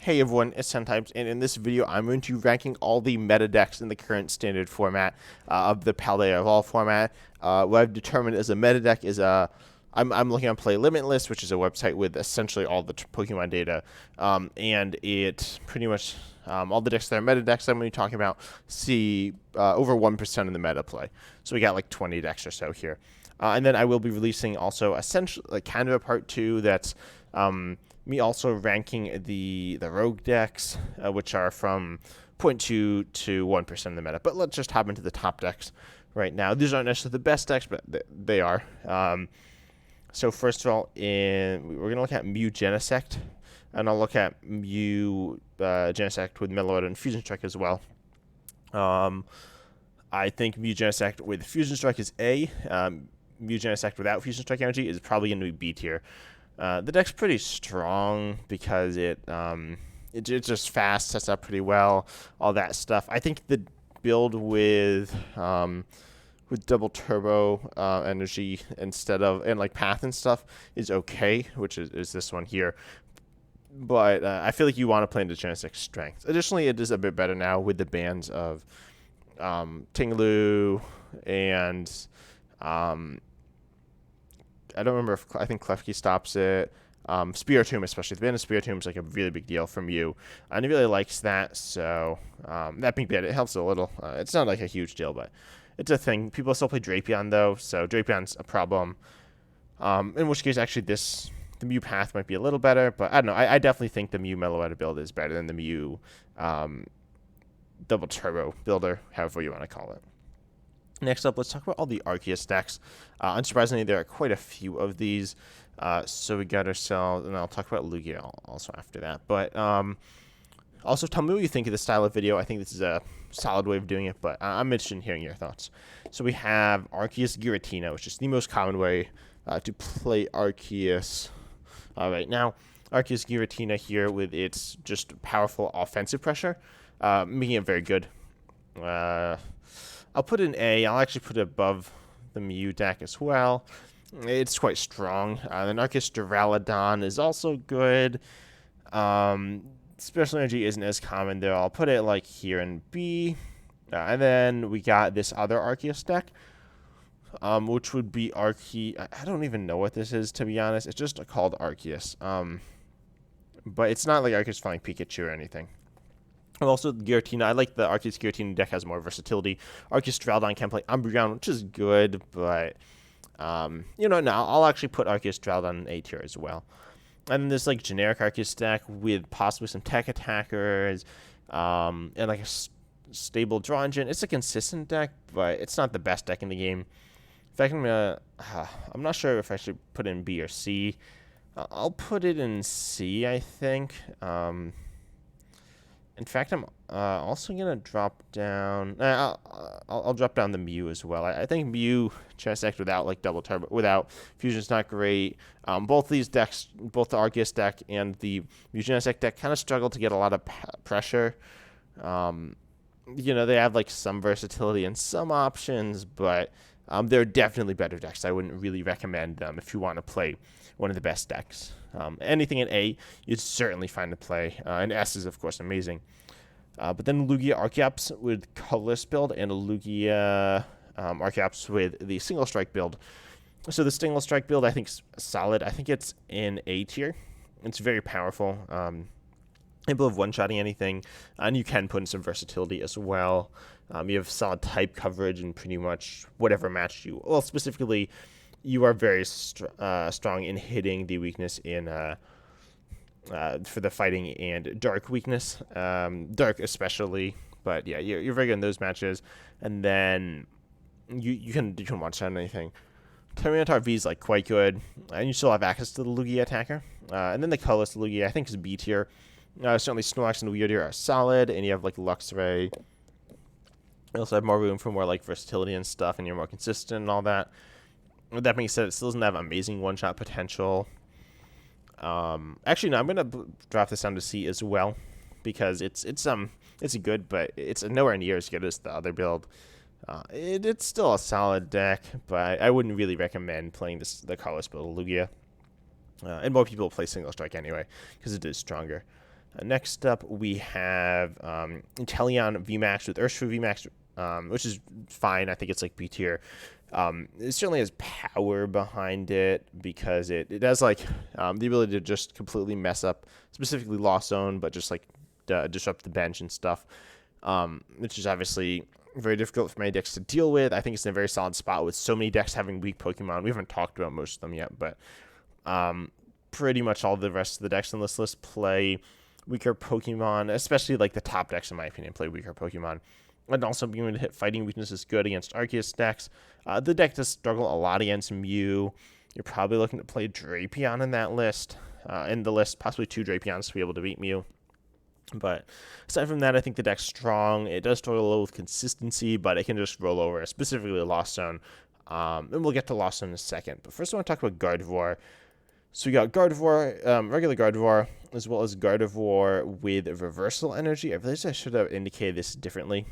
Hey everyone, it's 10 times, and in this video I'm going to be ranking all the meta decks in the current standard format of the Paldea of all format. What I've determined as a meta deck is I'm looking on Play Limitless, which is a website with essentially all the Pokemon data, and it pretty much all the decks that are meta decks I'm going to be talking about see over 1% of the meta play. So we got like 20 decks or so here. And then I will be releasing also essentially like kind of a part 2 that's me also ranking the rogue decks, which are from 0.2 to 1% of the meta. But let's just hop into the top decks right now. These aren't necessarily the best decks, but they are. So first of all, we're going to look at Mew Genesect, and I'll look at Mew Genesect with Meloetta and Fusion Strike as well. I think Mew Genesect with Fusion Strike is A. Mew Genesect without Fusion Strike energy is probably going to be B tier. The deck's pretty strong because it's just fast, sets up pretty well, all that stuff. I think the build with double turbo energy instead of and like path and stuff is okay, which is this one here. But I feel like you want to play into Genesect strength. Additionally, it is a bit better now with the bans of Tinglu and I don't remember if I think Klefki stops it. Spiritomb, especially. The ban of Spiritomb is like a really big deal from you. And he really likes that, so that being bad, it helps a little. It's not like a huge deal, but it's a thing. People still play Drapion, though, so Drapion's a problem. In which case, actually, the Mew path might be a little better, but I don't know. I definitely think the Mew Meloetta build is better than the Mew double turbo builder, however you want to call it. Next up, let's talk about all the Arceus decks. Unsurprisingly, there are quite a few of these. So we got ourselves, and I'll talk about Lugia also after that. But also, tell me what you think of this style of video. I think this is a solid way of doing it, but I'm interested in hearing your thoughts. So we have Arceus Giratina, which is the most common way to play Arceus right now. Arceus Giratina here with its just powerful offensive pressure, making it very good. I'll put an A. I'll actually put it above the Mew deck as well. It's quite strong. Then Arceus Duraludon is also good. Special Energy isn't as common there. I'll put it like here in B. And then we got this other Arceus deck, which would be Arceus. I don't even know what this is, to be honest. It's just called Arceus. But it's not like Arceus Flying Pikachu or anything. Also, Giratina. I like the Arceus Giratina deck has more versatility. Arceus Duraludon can play Umbreon, which is good, but now I'll actually put Arceus Duraludon in A tier as well. And then there's like generic Arceus deck with possibly some tech attackers, and like a stable draw engine. It's a consistent deck, but it's not the best deck in the game. In fact, I'm not sure if I should put it in B or C. I'll put it in C, I think. In fact, I'm also going to drop down... I'll drop down the Mew as well. I think Mew Genesect without like double turbo, without Fusion's not great. Both these decks, both the Arceus deck and the Mew Genesect deck kind of struggle to get a lot of pressure. They have like some versatility and some options, but they're definitely better decks. I wouldn't really recommend them if you want to play one of the best decks. Anything at A, you'd certainly find to play. And S is, of course, amazing. But then Lugia Archeops with colorless build and a Lugia Archeops with the single strike build. So the single strike build, I think, is solid. I think it's in A tier. It's very powerful. Able of one-shotting anything. And you can put in some versatility as well. You have solid type coverage in pretty much whatever match you... Well, specifically... You are very strong in hitting the weakness in for the fighting and dark weakness, dark especially. But yeah, you're very good in those matches. And then you can watch on anything. Terminator V is like quite good, and you still have access to the Lugia attacker. And then the colorless Lugia I think is B tier. Certainly Snorlax and Weirdier are solid, and you have like Luxray. You also have more room for more like versatility and stuff, and you're more consistent and all that. With that being said, it still doesn't have amazing one-shot potential. Actually, no, I'm gonna drop this down to C as well because it's good, but it's nowhere near as good as the other build. It's still a solid deck, but I wouldn't really recommend playing the colorless build of Lugia. And more people play single strike anyway because it is stronger. Next up, we have Inteleon VMAX with Urshifu VMAX, which is fine. I think it's like B tier. It certainly has power behind it because it has like the ability to just completely mess up, specifically Lost Zone, but just like disrupt the bench and stuff, which is obviously very difficult for many decks to deal with. I think it's in a very solid spot with so many decks having weak Pokemon. We haven't talked about most of them yet, but pretty much all the rest of the decks on this list play weaker Pokemon, especially like the top decks, in my opinion, play weaker Pokemon. And also being able to hit fighting weaknesses good against Arceus decks. The deck does struggle a lot against Mew. You're probably looking to play Drapion in that list. In the list, possibly 2 Drapions to be able to beat Mew. But aside from that, I think the deck's strong. It does struggle a little with consistency, but it can just roll over, specifically Lost Zone. And we'll get to Lost Zone in a second. But first I want to talk about Gardevoir. So we got Gardevoir, regular Gardevoir, as well as Gardevoir with Reversal Energy. I realized I should have indicated this differently,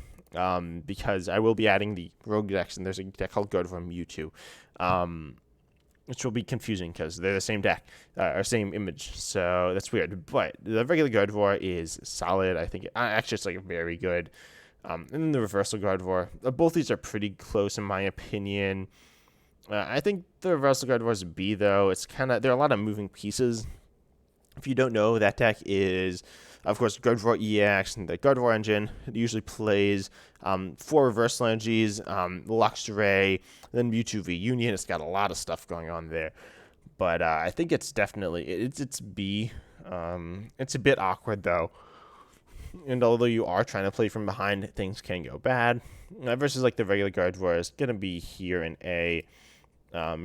because I will be adding the Rogue decks, and there's a deck called Gardevoir Mewtwo, which will be confusing because they're the same deck, or same image, so that's weird. But the regular Gardevoir is solid. I think actually it's like very good. And then the Reversal Gardevoir, both these are pretty close in my opinion. I think the Reversal Gardevoir is B, though. It's kind of, there are a lot of moving pieces. If you don't know, that deck is, of course, Gardevoir EX and the Gardevoir engine. It usually plays 4 Reversal Energies, Luxray, then Mewtwo V Union. It's got a lot of stuff going on there. But I think it's definitely, it's B. It's a bit awkward, though. And although you are trying to play from behind, things can go bad. Versus like the regular Gardevoir is going to be here in A.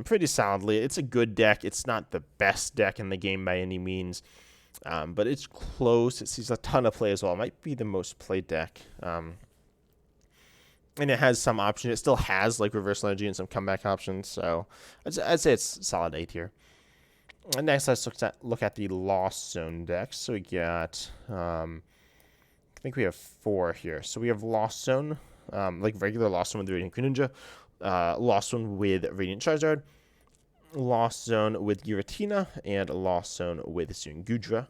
Pretty solidly. It's a good deck. It's not the best deck in the game by any means, but it's close. It sees a ton of play as well. It might be the most played deck, and it has some options. It still has like Reversal Energy and some comeback options, so I'd say it's solid A tier. And next, let's look at the Lost Zone decks. So we got, I think we have 4 here. So we have Lost Zone, like regular Lost Zone with the Radiant Greninja. Lost Zone with Radiant Charizard, Lost Zone with Giratina, and Lost Zone with Zungudra.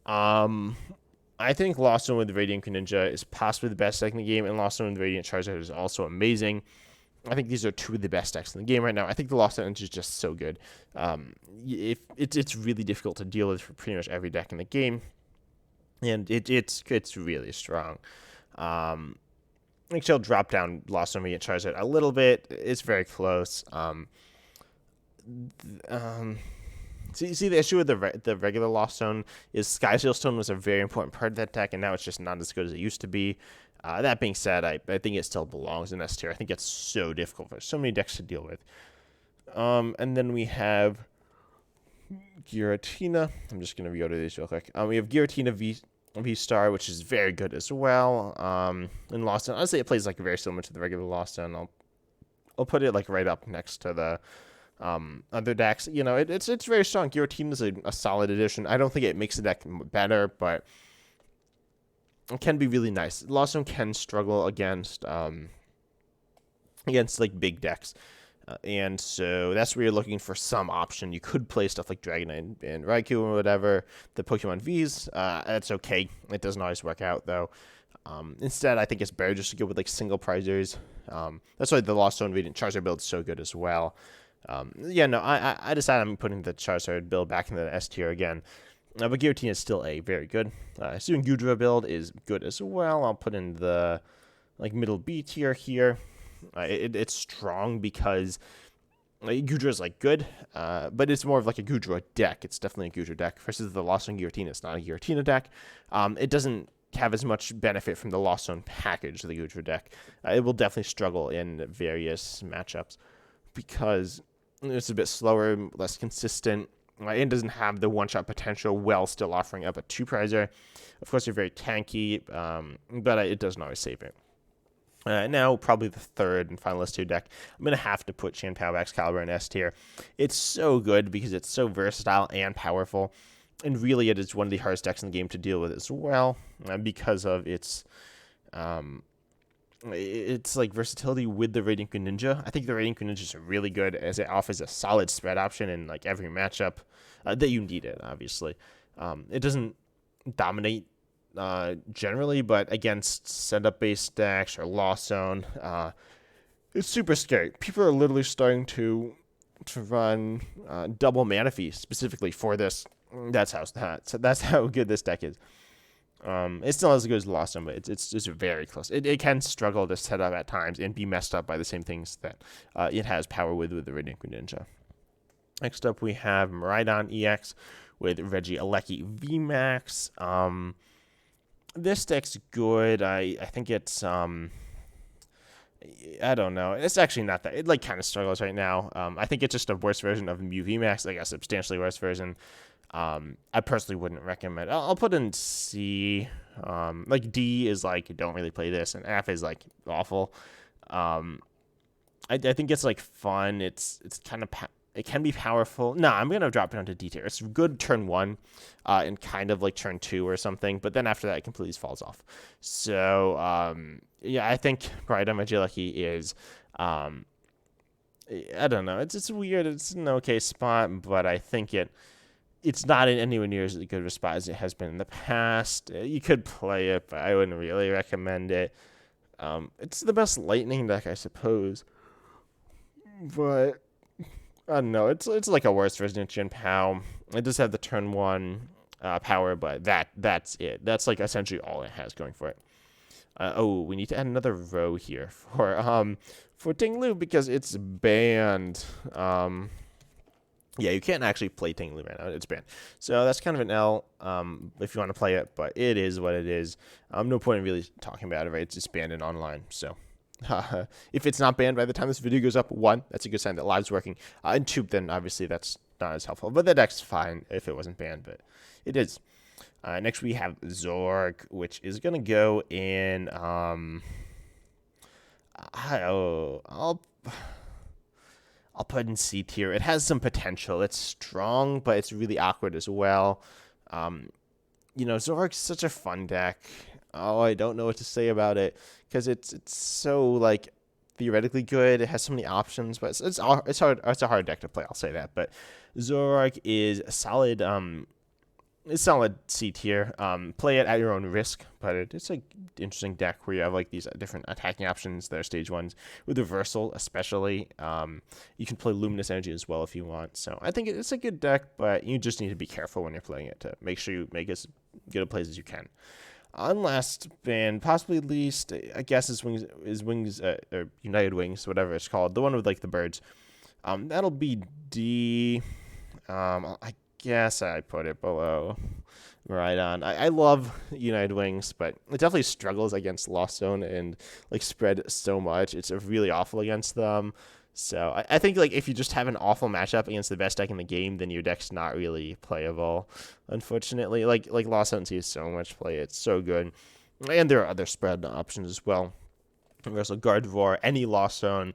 I think Lost Zone with Radiant Greninja is possibly the best deck in the game, and Lost Zone with Radiant Charizard is also amazing. I think these are 2 of the best decks in the game right now. I think the Lost Zone is just so good. If it's really difficult to deal with for pretty much every deck in the game, and it's really strong. I think she'll drop down Lost Zone Radiant Charizard a little bit. It's very close. See, the issue with the regular Lost Zone is Sky Seal Stone was a very important part of that deck, and now it's just not as good as it used to be. That being said, I think it still belongs in S tier. I think it's so difficult for so many decks to deal with. And then we have Giratina. I'm just going to go to these real quick. We have Giratina V-Star, which is very good as well. In Lost Zone, I'd say it plays like very similar to the regular Lost Zone. I'll put it like right up next to the other decks. You know, it's very strong. Giratina is a solid addition. I don't think it makes the deck better, but it can be really nice. Lost Zone can struggle against like big decks. And so that's where you're looking for some option. You could play stuff like Dragonite and Raikou or whatever, the Pokemon Vs. That's okay. It doesn't always work out, though. Instead, I think it's better just to go with like single prizers. That's why the Lost Zone Radiant Charizard build is so good as well. I decided I'm putting the Charizard build back in the S tier again. But Giratina is still a very good. Gudra build is good as well. I'll put in the like middle B tier here. It's strong because Gudra is like good, but it's more of like a Gudra deck. It's definitely a Gudra deck versus the Lost Zone Giratina. It's not a Giratina deck. It doesn't have as much benefit from the Lost Zone package, the Gudra deck. It will definitely struggle in various matchups because it's a bit slower, less consistent. It doesn't have the one-shot potential while still offering up a 2-prizer. Of course, you're very tanky, but it doesn't always save it. Now, probably the third and final S tier deck. I'm going to have to put Chien-Pao Excalibur in S tier. It's so good because it's so versatile and powerful. And really, it is one of the hardest decks in the game to deal with as well because of its like versatility with the Radiant Greninja. I think the Radiant Greninja is really good as it offers a solid spread option in like every matchup that you need it, obviously. It doesn't dominate generally, but against setup based decks or Lost Zone, it's super scary. People are literally starting to run double mana fee specifically for this. That's how good this deck is. It's still not as good as Lost Zone, but it's just very close. It can struggle to set up at times and be messed up by the same things that it has power with the Radiant Greninja. Next up, we have Miraidon EX with Regieleki VMAX. This deck's good. I think it's I don't know. It's actually not that. It like kind of struggles right now. I think it's just a worse version of Mew VMAX, like a substantially worse version. I personally wouldn't recommend. I'll put in C. Like D is like don't really play this, and F is like awful. I think it's like fun. It's kind of it can be powerful. No, I'm gonna drop it down to D tier. It's good turn 1, and kind of like turn 2 or something. But then after that, it completely falls off. So yeah, I think Miraidon Regieleki is I don't know. It's weird. It's an okay spot, but I think it's not in anywhere near as good of a spot as it has been in the past. You could play it, but I wouldn't really recommend it. It's the best lightning deck, I suppose. But I don't know. It's like a worse version of Jin Pao. It does have the turn 1 power, but that's it. That's like essentially all it has going for it. Oh, we need to add another row here for Ting Lu because it's banned. Yeah, you can't actually play Ting Lu right now. It's banned. So that's kind of an L if you want to play it, but it is what it is. No point in really talking about it, right? It's just banned in online. So if it's not banned by the time this video goes up, 1, that's a good sign that live's working. And 2, then obviously that's not as helpful. But the deck's fine if it wasn't banned, but it is. Next we have Zork, which is going to go in... I'll put in C tier. It has some potential. It's strong, but it's really awkward as well. Zork's such a fun deck. Oh, I don't know what to say about it because it's so like theoretically good. It has so many options, but it's hard. It's a hard deck to play. I'll say that. But Zork is a solid. It's solid C tier. Play it at your own risk, but it's an interesting deck where you have like these different attacking options that are stage 1s with reversal, especially. You can play Luminous Energy as well if you want. So I think it's a good deck, but you just need to be careful when you're playing it to make sure you make as good a plays as you can. On last and possibly least, I guess is Wings or United Wings, whatever it's called, the one with like the birds. That'll be D. I guess I put it below Miraidon. I love United Wings, but it definitely struggles against Lost Zone and like spread so much. It's really awful against them. So I think like if you just have an awful matchup against the best deck in the game, then your deck's not really playable. Unfortunately, like Lost Zone sees so much play. It's so good, and there are other spread options as well. There's also Gardevoir, any Lost Zone,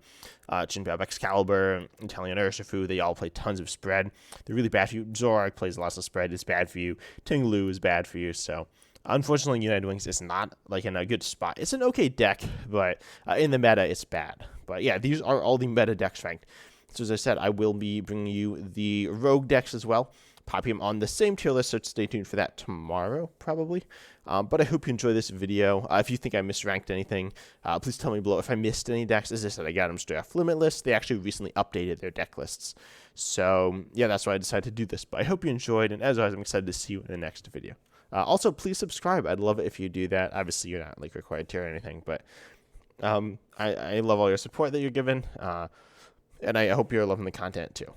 Jin Pao, Excalibur, Inteleon, Urshifu, they all play tons of spread. They're really bad for you. Zorak plays lots of spread. It's bad for you. Ting Lu is bad for you. So, unfortunately, United Wings is not like in a good spot. It's an okay deck, but in the meta, it's bad. But yeah, these are all the meta decks ranked. So as I said, I will be bringing you the Rogue decks as well. Popping them on the same tier list, so stay tuned for that tomorrow, probably. But I hope you enjoy this video. If you think I misranked anything, please tell me below if I missed any decks. As I said, I got them straight off Limitless. They actually recently updated their deck lists. So, yeah, that's why I decided to do this. But I hope you enjoyed, and as always, I'm excited to see you in the next video. Also, please subscribe. I'd love it if you do that. Obviously, you're not like required to or anything, but I love all your support that you're given, and I hope you're loving the content too.